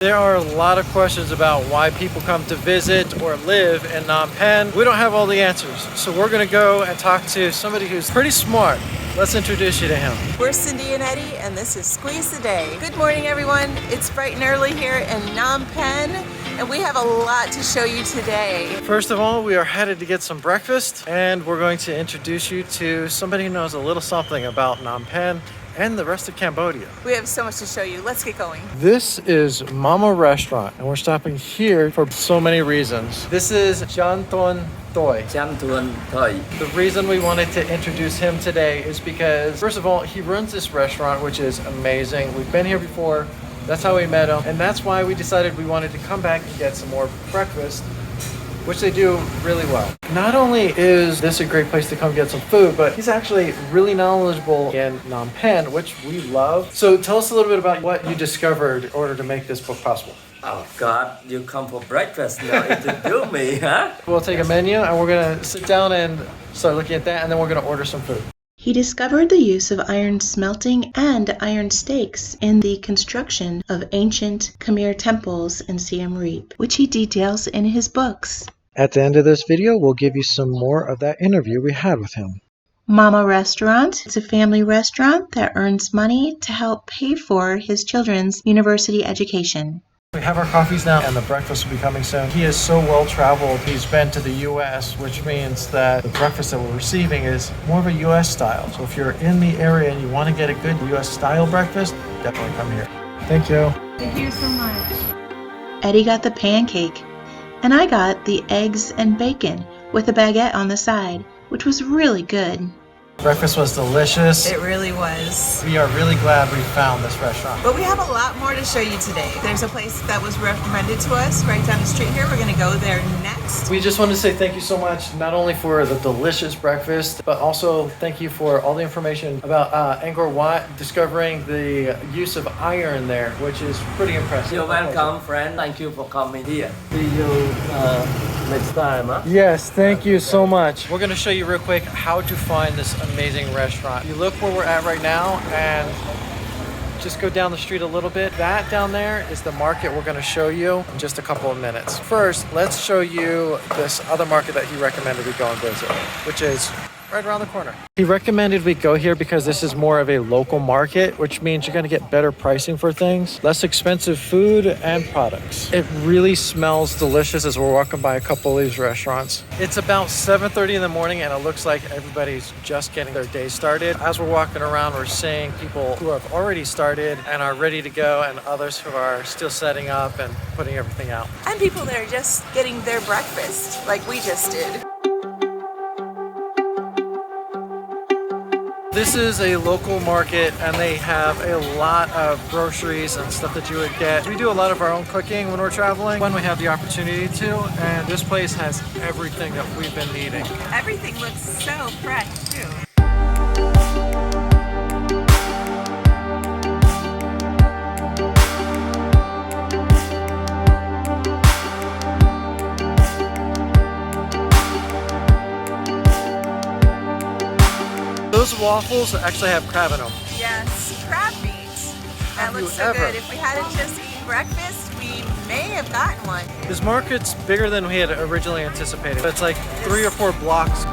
There are a lot of questions about why people come to visit or live in Phnom Penh. We don't have all the answers, so we're gonna go and talk to somebody who's pretty smart. Let's introduce you to him. We're Cindy and Eddie, and this is Squeeze the Day. Good morning, everyone. It's bright and early here in Phnom Penh, and we have a lot to show you today. First of all, we are headed to get some breakfast, and we're going to introduce you to somebody who knows a little something about Phnom Penh and the rest of Cambodia. We have so much to show you. Let's get going. This is Mama Restaurant, and we're stopping here for so many reasons. This is Jan Ton Toy. The reason we wanted to introduce him today is because, first of all, he runs this restaurant, which is amazing. We've been here before. That's how we met him, and that's why we decided we wanted to come back and get some more breakfast, which they do really well. Not only is this a great place to come get some food, but he's actually really knowledgeable in Phnom Penh, which we love. So tell us a little bit about what you discovered in order to make this book possible. Oh God, you come for breakfast now, introduce me, huh? We'll take a menu and we're gonna sit down and start looking at that, and then we're gonna order some food. He discovered the use of iron smelting and iron stakes in the construction of ancient Khmer temples in Siem Reap, which he details in his books. At the end of this video, we'll give you some more of that interview we had with him. Mama Restaurant is a family restaurant that earns money to help pay for his children's university education. We have our coffees now, and the breakfast will be coming soon. He is so well traveled. He's been to the US, which means that the breakfast that we're receiving is more of a US style. So if you're in the area and you want to get a good US style breakfast, definitely come here. Thank you. Thank you so much. Eddie got the pancake, and I got the eggs and bacon with a baguette on the side, which was really good. Breakfast was delicious. It really was. We are really glad we found this restaurant. But we have a lot more to show you today. There's a place that was recommended to us right down the street here. We're gonna go there next. We just want to say thank you so much, not only for the delicious breakfast, but also thank you for all the information about Angkor Wat, discovering the use of iron there, which is pretty impressive. You're welcome, friend. Thank you for coming here. See you next time, huh? Yes, thank you so much. We're going to show you real quick how to find this amazing restaurant. You look where we're at right now and just go down the street a little bit. That down there is the market we're going to show you in just a couple of minutes. First, let's show you this other market that he recommended we go and visit, which is right around the corner. He recommended we go here because this is more of a local market, which means you're going to get better pricing for things, less expensive food and products. It really smells delicious as we're walking by a couple of these restaurants. It's about 7:30 in the morning, and it looks like everybody's just getting their day started. As we're walking around, we're seeing people who have already started and are ready to go, and others who are still setting up and putting everything out. And people that are just getting their breakfast like we just did. This is a local market, and they have a lot of groceries and stuff that you would get. We do a lot of our own cooking when we're traveling, when we have the opportunity to, and this place has everything that we've been needing. Everything looks so fresh too. Those waffles actually have crab in them. Yes, crab meat. That Have looks you so ever? good. If we hadn't just eaten breakfast, we may have gotten one. This market's bigger than we had originally anticipated. It's like 3 or 4 blocks.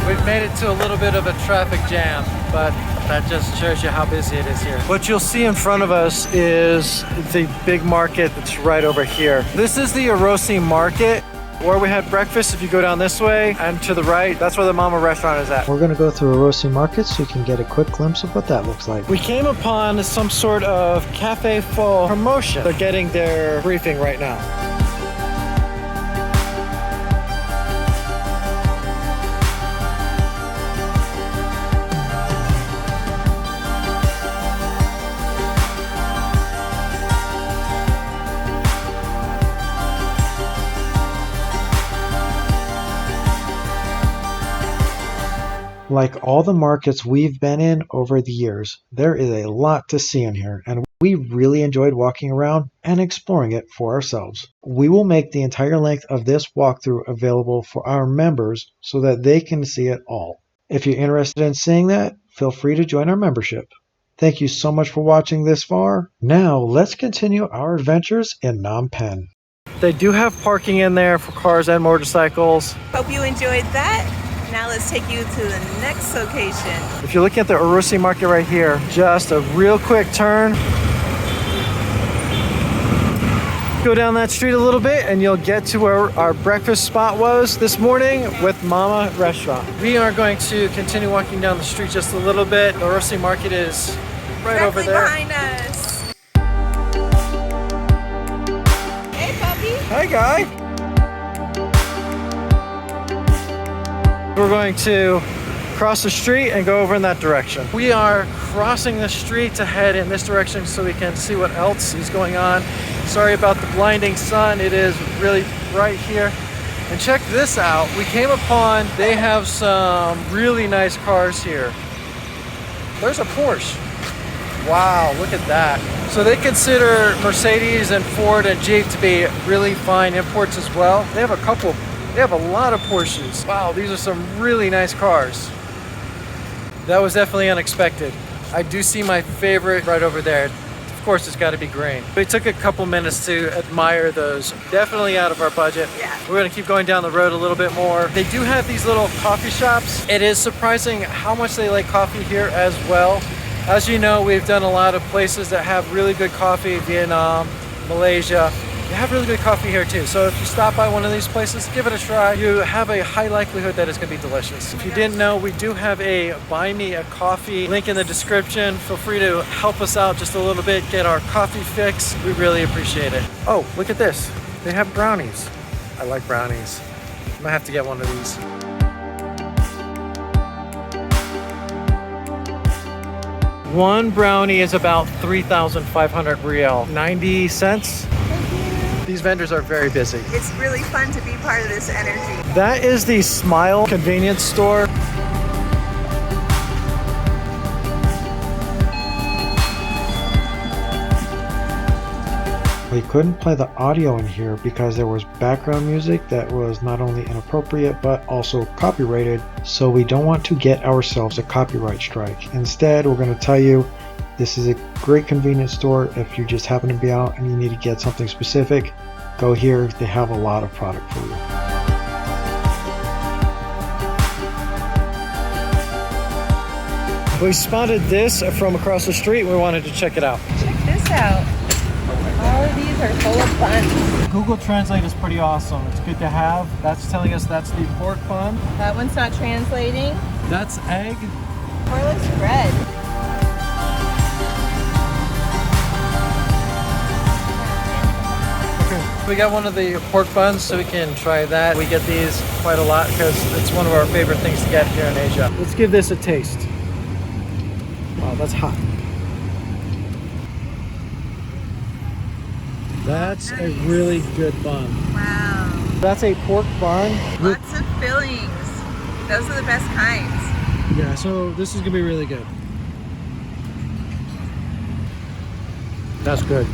We've made it to a little bit of a traffic jam, but that just shows you how busy it is here. What you'll see in front of us is the big market that's right over here. This is the Orussey Market, where we had breakfast. If you go down this way and to the right, that's where the Mama Restaurant is at. We're gonna go through Orussey Market so you can get a quick glimpse of what that looks like. We came upon some sort of cafe pho promotion. They're getting their briefing right now. Like all the markets we've been in over the years, there is a lot to see in here, and We really enjoyed walking around and exploring it for ourselves. We will make the entire length of this walkthrough available for our members so that they can see it all. If you're interested in seeing that, feel free to join our membership. Thank you so much for watching this far. Now, let's continue our adventures in Phnom Penh. They do have parking in there for cars and motorcycles. Hope you enjoyed that. Now let's take you to the next location. If you're looking at the Orussey Market right here, just a real quick turn. Go down that street a little bit and you'll get to where our breakfast spot was this morning with Mama Restaurant. We are going to continue walking down the street just a little bit. The Orussey Market is right over there. Behind us. Hey, puppy. Hi, Guy. We're going to cross the street and go over in that direction. We are crossing the street to head in this direction so we can see what else is going on. Sorry about the blinding sun. It is really bright here. And check this out. We came upon, they have some really nice cars here. There's a Porsche. Wow, look at that. So they consider Mercedes and Ford and Jeep to be really fine imports as well. They have a lot of Porsches. Wow, these are some really nice cars. That was definitely unexpected. I do see my favorite right over there. Of course, it's got to be green. We took a couple minutes to admire those. Definitely out of our budget. Yeah. We're going to keep going down the road a little bit more. They do have these little coffee shops. It is surprising how much they like coffee here as well. As you know, we've done a lot of places that have really good coffee. Vietnam, Malaysia. They have really good coffee here too. So if you stop by one of these places, give it a try. You have a high likelihood that it's going to be delicious. If you didn't know, we do have a buy me a coffee link in the description. Feel free to help us out just a little bit, get our coffee fix. We really appreciate it. Oh, look at this. They have brownies. I like brownies. I might have to get one of these. One brownie is about 3,500 riel, 90 cents. These vendors are very busy. It's really fun to be part of this energy. That is the Smile convenience store. We couldn't play the audio in here because there was background music that was not only inappropriate but also copyrighted, so we don't want to get ourselves a copyright strike. Instead, we're going to tell you this is a great convenience store. If you just happen to be out and you need to get something specific, go here. They have a lot of product for you. We spotted this from across the street. We wanted to check it out. Check this out. All of these are full of buns. Google Translate is pretty awesome. It's good to have. That's telling us that's the pork bun. That one's not translating. That's egg. Or looks red. Okay, we got one of the pork buns, so we can try that. We get these quite a lot because it's one of our favorite things to get here in Asia. Let's give this a taste. Wow, that's hot. That's a really good bun. Wow. That's a pork bun. Lots of fillings. Those are the best kinds. Yeah, so this is gonna be really good. That's good.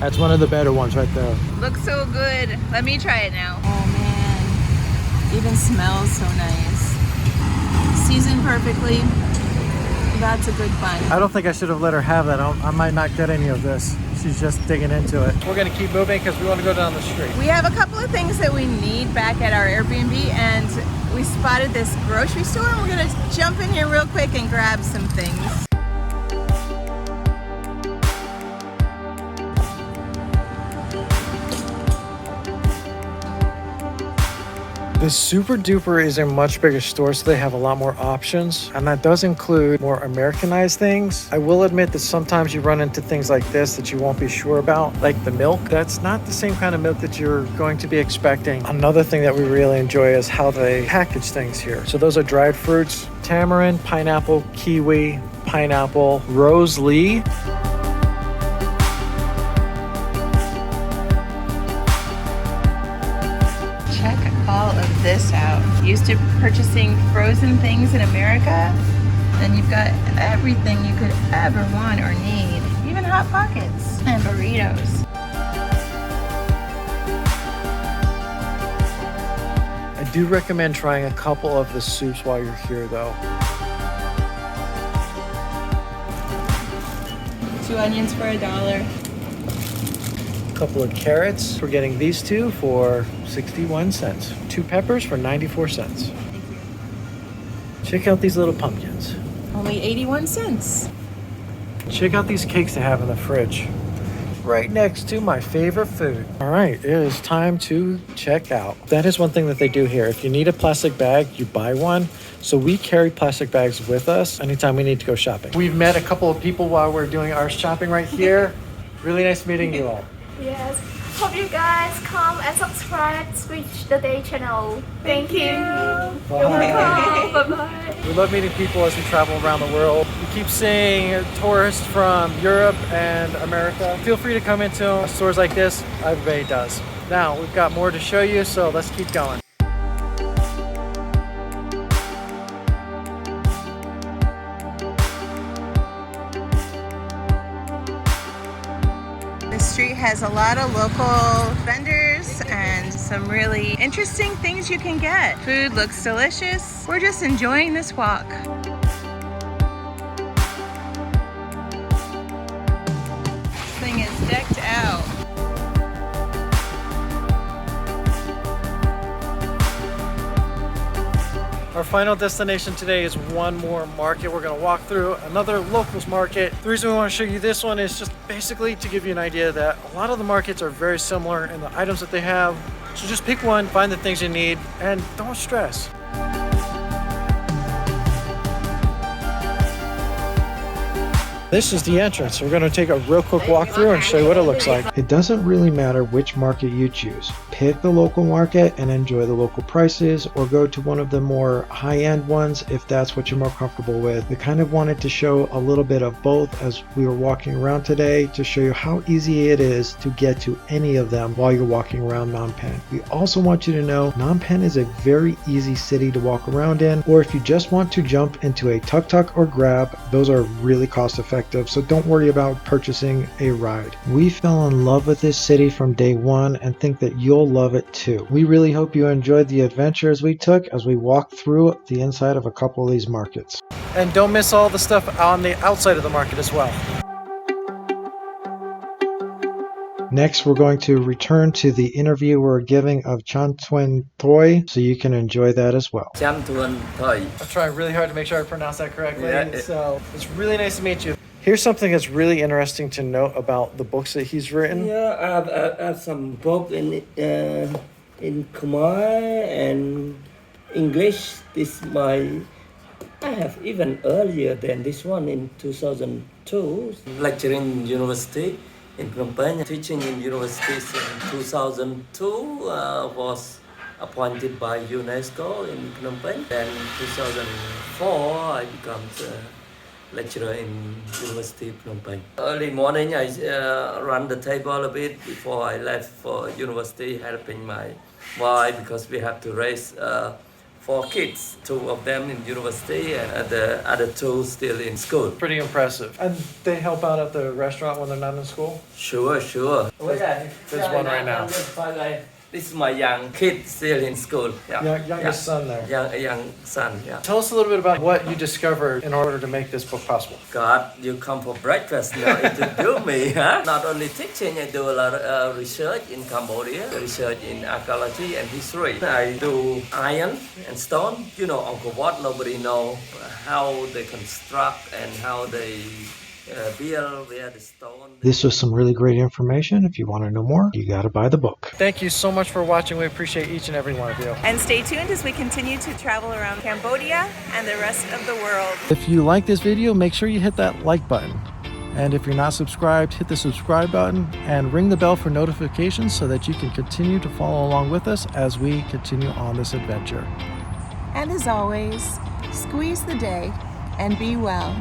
That's one of the better ones right there. Looks so good. Let me try it now. Oh man. Even smells so nice. Seasoned perfectly. That's a good bun. I don't think I should have let her have that. I might not get any of this. She's just digging into it. We're gonna keep moving because we want to go down the street. We have a couple of things that we need back at our Airbnb, and we spotted this grocery store, and we're gonna jump in here real quick and grab some things. The Super Duper is a much bigger store, so they have a lot more options, and that does include more Americanized things. I will admit that sometimes you run into things like this that you won't be sure about, like the milk. That's not the same kind of milk that you're going to be expecting. Another thing that we really enjoy is how they package things here. So those are dried fruits, tamarind, pineapple, kiwi, pineapple, rose lee. All of this out. Used to purchasing frozen things in America, then you've got everything you could ever want or need. Even Hot Pockets and burritos. I do recommend trying a couple of the soups while you're here though. 2 onions for $1. A couple of carrots. We're getting these two for 61 cents. 2 peppers for 94 cents. Check out these little pumpkins. Only 81 cents. Check out these cakes they have in the fridge. Right next to my favorite food. All right, it is time to check out. That is one thing that they do here. If you need a plastic bag, you buy one. So we carry plastic bags with us anytime we need to go shopping. We've met a couple of people while we're doing our shopping right here. Really nice meeting you all. Yes. Hope you guys come and subscribe to SQUEEZEtheDAY channel. Thank you. You're welcome. Bye-bye. We love meeting people as we travel around the world. We keep seeing tourists from Europe and America. Feel free to come into stores like this. Everybody does. Now, we've got more to show you, so let's keep going. The street has a lot of local vendors and some really interesting things you can get. Food looks delicious. We're just enjoying this walk. This thing is decked out. Our final destination today is one more market. We're gonna walk through another locals market. The reason we wanna show you this one is just basically to give you an idea that a lot of the markets are very similar in the items that they have. So just pick one, find the things you need, and don't stress. This is the entrance. We're going to take a real quick walk through and show you what it looks like. It doesn't really matter which market you choose. Pick the local market and enjoy the local prices, or go to one of the more high-end ones if that's what you're more comfortable with. We kind of wanted to show a little bit of both as we were walking around today to show you how easy it is to get to any of them while you're walking around Phnom Penh. We also want you to know Phnom Penh is a very easy city to walk around in, or if you just want to jump into a tuk-tuk or grab, those are really cost-effective. So don't worry about purchasing a ride. We fell in love with this city from day one and think that you'll love it too. We really hope you enjoyed the adventures we took as we walked through the inside of a couple of these markets. And don't miss all the stuff on the outside of the market as well. Next, we're going to return to the interview we're giving of Chan Thuan Toi, so you can enjoy that as well. Cham Thuan Toi. I'm trying really hard to make sure I pronounce that correctly. Yeah, So it's really nice to meet you. Here's something that's really interesting to note about the books that he's written. Yeah, I have some book in Khmer and English. This I have even earlier than this one in 2002. Lecturing in university in Phnom Penh, teaching in universities in 2002. Was appointed by UNESCO in Phnom Penh. Then in 2004 I became lecturer in University of Phnom Penh. Early morning I run the table a bit before I left for university, helping my wife because we have to raise 4 kids, 2 of them in university and the other 2 still in school. Pretty impressive. And they help out at the restaurant when they're not in school? Sure. There's one right now. This is my young kid still in school. Youngest son there. Young son, yeah. Tell us a little bit about what you discovered in order to make this book possible. God, you come for breakfast now, interview me, huh? Not only teaching, I do a lot of research in Cambodia, research in archaeology and history. I do iron and stone. You know, Angkor Wat, nobody know how they construct and how they build where the stone. This was some really great information. If you want to know more, you got to buy the book. Thank you so much for watching. We appreciate each and every one of you. And stay tuned as we continue to travel around Cambodia and the rest of the world. If you like this video, make sure you hit that like button. And if you're not subscribed, hit the subscribe button and ring the bell for notifications so that you can continue to follow along with us as we continue on this adventure. And as always, squeeze the day and be well.